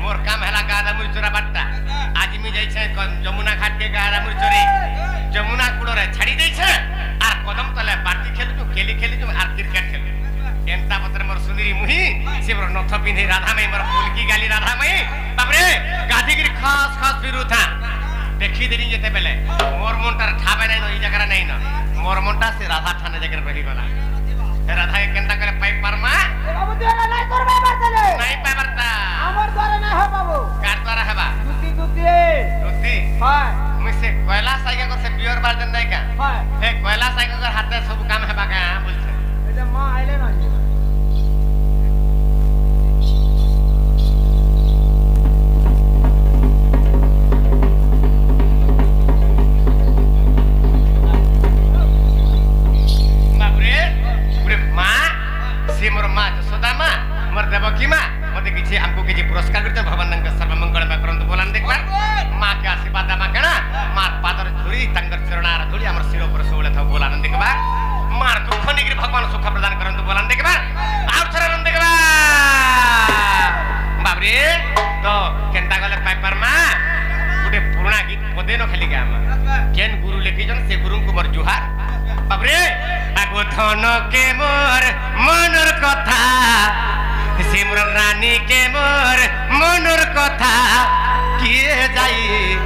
मोर काम हैला गादा मुर चोरा बाटा आज मी जाई छे जमुना घाट के गादा मुर चोरी जमुना कुड़ रे छाड़ी देई छे आर कदम तले बाटी खेलु खेली आर क्रिकेट खेलु एंता पत्र मोर सुंदरी मुही से मोर नथ पिंधे राधा मई मोर फुलकी गाली राधा मई बाप रे गाधी गिरी खास बिरु था देखी देनी जेते बेले मोर मनटार ठाबे नै न ई जगह नै न मोर मनटा से राधा ठाने जगह रही गला राधा के केनता करे पाइप परमा बाबू देला नै करबा बरतले नै पाइ बरता हमर द्वारा नै हो बाबू कार द्वारा हेबा दुती हाय मुसे कोयला साइका को से प्योर वर्जन नै का हाय ए कोयला साइका को हाथे सब काम हेबा का बोलछे एटा मां आइले न देवकी माँ मते किछि हमको किछि पुरस्कार करते भगवान नंग सर्वमंगल में करंतु बोलन देख बार माँ के आशीर्वाद मा कणा मार पादर धुरी तंगर चरणार धुरी हमर सिर ऊपर सोले था बोलन देख बार मार दुख निगिर भगवान सुख प्रदान करंतु बोलन देख बार आउ थरा रन देख बार बाबरे तो केनता गले पेपर मा गुटे पुराना गीत पदे न खाली गाम केन गुरु लेखि जन से गुरु को मोर जुहार बाबरे आगो धन के मोर मनर कथा सिमर रानी के मोर मनर कथा किए जाई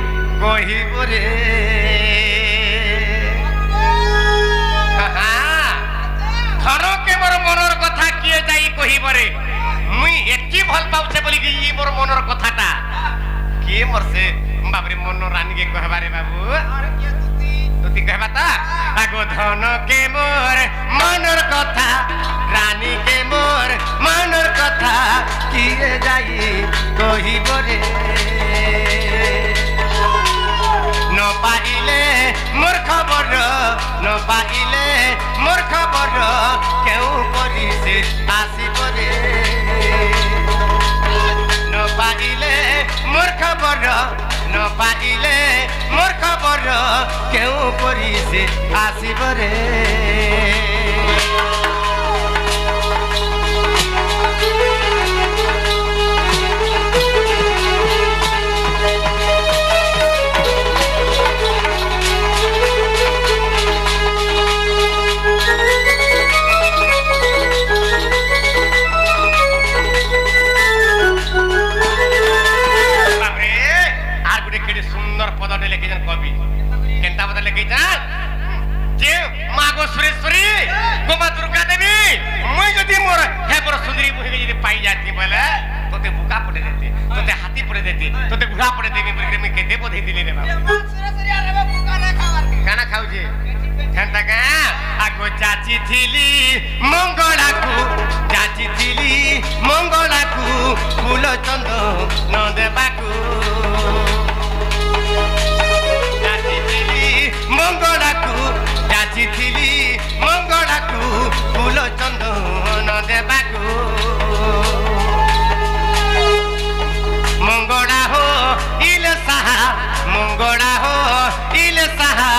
कहिब रे धन के मोर मनर कथा किए जाई कहिब रे मुई एति भल पाउछे बोली कि ई मोर मनर कथाटा के मोर से बाबरे मन रानी के कहबा रे बाबू तुती कहबा ता आगो धन के मोर मनर कथा रानी के मोर मनर कथा किए जाई कहिब रे न पाइले मोर खबर न पाइले मोर खबर केउ करी से आसीब रे न पाइले मोर खबर न पाइले मोर खबर केउ करी से आसीब रे पदटे लेके जन कवि केनता पद लेके जा जे मागो सुरेश्वरी गोमा दुर्गा देवी मुई जदी मोर हे मोर सुंदरी मुही जदी पाई जाती बोले तोते बुका पड़े देते तोते हाथी पड़े देते तोते घोड़ा पड़े देवी बोले मैं केते बधई दिले रे बाबू सुरेश्वरी आरे बुका ना खावर के खाना खाऊ जे केनता का आगो चाची थिली मंगला को चाची थिली मंगला को फूल चंद न देबा को मंगलाकू जाचिथिली मंगलाकू फूल चंदन देबाकू मंगला हो इले साहा मंगला हो इले साहा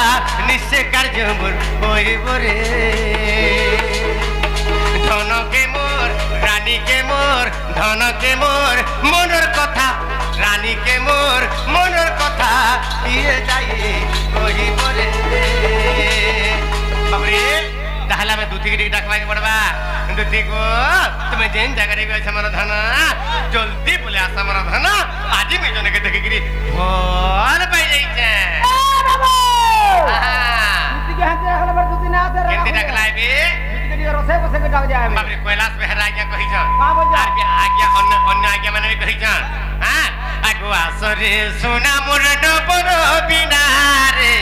निश्चय कार्य मोर होइब रे धन के मोर रानी के मोर धन के मोर मनर कथा रानी के मोर मनर कथा ये जाई कहिब रे बाबरे ताहला में दुती के डाकवा के पड़बा दुती को तुम्हें जेन जगह रे गछ हमर धन जल्दी बोले आस हमर धन आज में जने के देखि गिरी भल पाई जाई छे बाबू दुती के हाथे रखले पर दुती ना दे केंदी डाकलाई बे दुती के रोसे बसे के डाक जाए बाबरे कैलाश बेहरा आज्ञा कहि छ हां बोल जा आज्ञा अन्य आज्ञा माने कहि छ हां आगो आसरे सोना मोर डबर बिना रे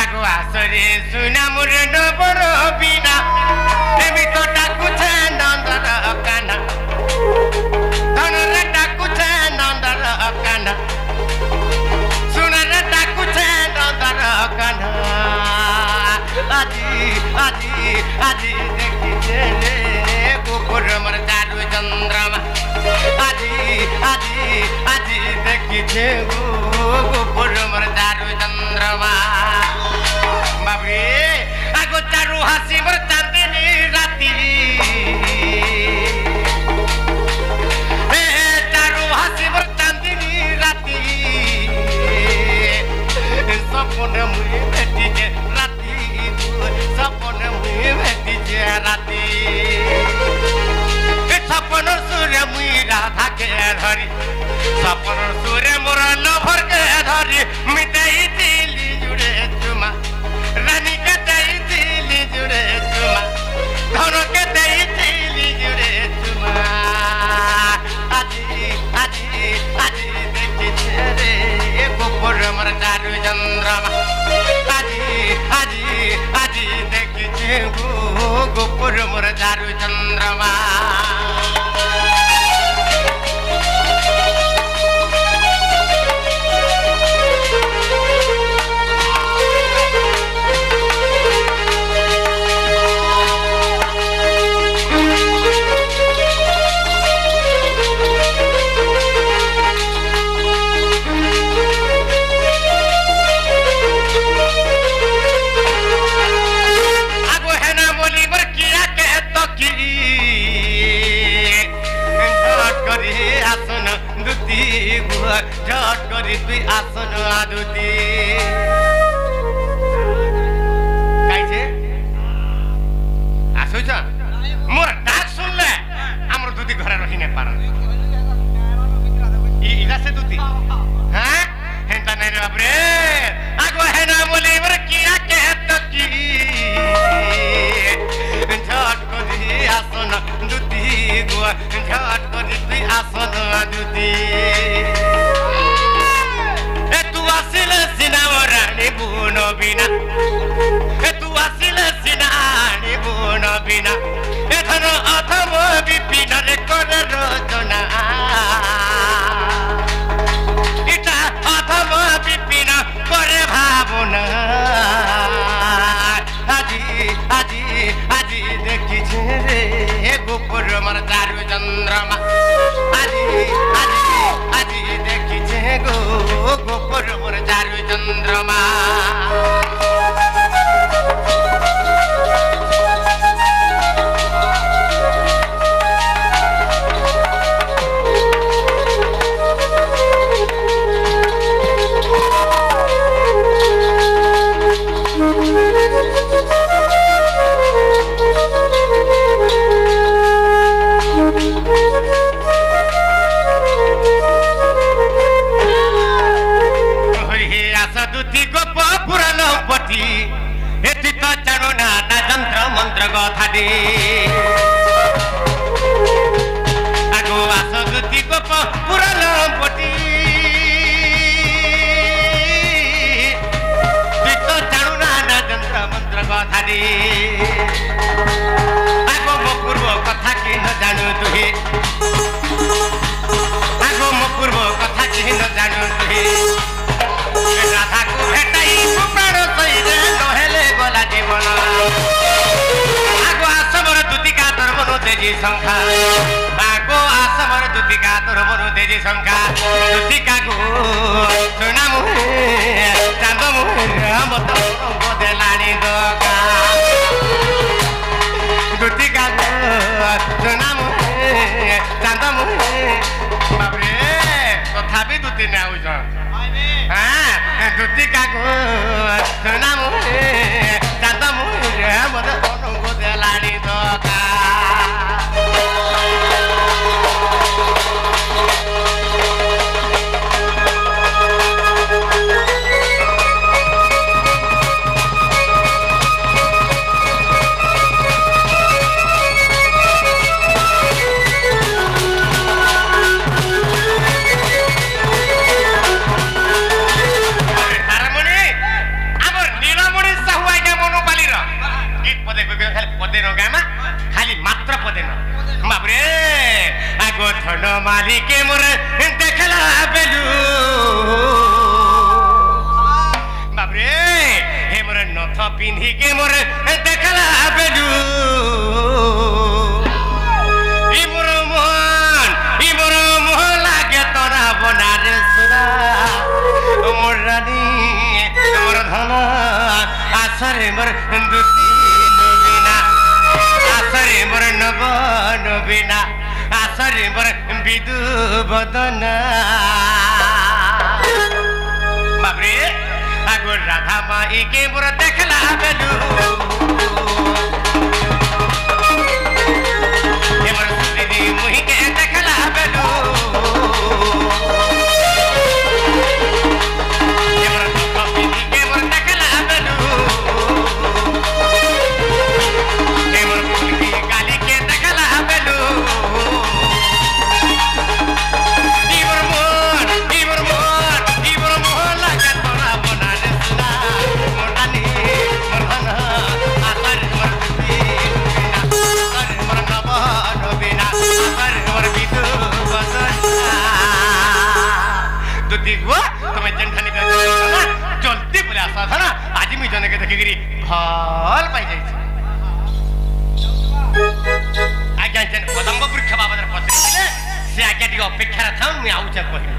आगो आसरे सोना मोर डबर बिना एमी तो डाकु छे नंदर काना धन रे डाकु छे नंदर काना सोना रे डाकु छे नंदर काना आजी देखि रे गोपुर मर चारु चंद्रमा आजी देखि छे गोपुर मर चारु चंद्रमा बाबरे आगो चारु हासी मर चांदनी राती রাতি সপন সুরে মুই রাধাকে ধরি সপন সুরে মোর লভরকে ধরি মিটাই দিলি জুড়ে চুমা রানীকে দেই দিলি জুড়ে চুমা ধনকে দেই দিলি জুড়ে চুমা আজি আজি আজি দেখিছে রে গোপর মোর চারু চন্দ্রমা আজি আজি আজি দেখিছে গোপর মোর চারু চন্দ্রমা আসন দুতি ঝট করি তুই আসন আদুতি গাইছে আসুছ মোর ডাক শুনলে আমার দুতি ঘরে রহি না পার ইটা সে দুতি হ্যাঁ হেনটা নাই রে বাপরে আগো হেনা বলি মোর কিয়া কে তো কি ঝট করি আসন দুতি ঝট করি তুই আসন দুতি এ তু আসিলে সিনা রানী বুন বিনা এ তু আসিলে সিনা রানী বুন বিনা এ ধন অথম বিপিନରେ করে রচনা এটা অথম বিপিন করে ভাবনা আজি আজি আজি দেখিছে রে গোপর মোর চারু চন্দ্রমা আজি আজি আজি দেখিছে গো গোপর মোর চারু চন্দ্রমা মন্ত্র কথাটি আগো আসগতি গোপ পুরাণ পটি তুই তো জানু না না যন্ত্র মন্ত্র কথাটি আগো মো পূর্ব কথা কি ন জানু তুই আগো মো পূর্ব কথা কি ন জানু তুই রাধাকু ভেটাই প্রাণ সহিতে নহেলে গলা জীবন আগো আসমর দুতিকা তোর মনো তেজি সংখ্যা আগো আসমর দুতিকা তোর মনো তেজি সংখ্যা দুতিকা গো সোনা মুহে চাঁদ মুহে মত বদলানি দকা দুতিকা গো সোনা মুহে চাঁদ মুহে বাবরে তথাপি দুতি না আউছ হ্যাঁ দুতিকা গো সোনা মুহে চাঁদ মুহে মত বদলানি দকা ধন মালিকে মোর দেখলা বেলু বাবরে হে মোর নথ পিন্ধিকে মোর দেখলা বেলু ই মোর মোহ লাগে তোরা বনারে সুরা মোর রানী মোর ধন আসরে মোর দুতি নবীনা আসরে মোর নব নবীনা আসরে মোর বিদু বদনা বাবরে আগর রাধা মাইকে মোর দেখলা বেলু ଦେଖିକିରି ଭଲ ପାଇଯାଇଛି ଆଜ୍ଞା ଯେନ୍ କଦମ୍ବ ବୃକ୍ଷ ବାବଦରେ ପଚାରିଥିଲେ ସେ ଆଜ୍ଞା ଟିକେ ଅପେକ୍ଷାରେ ଥାଉ ମୁଁ ଆଉଛେ କହିବି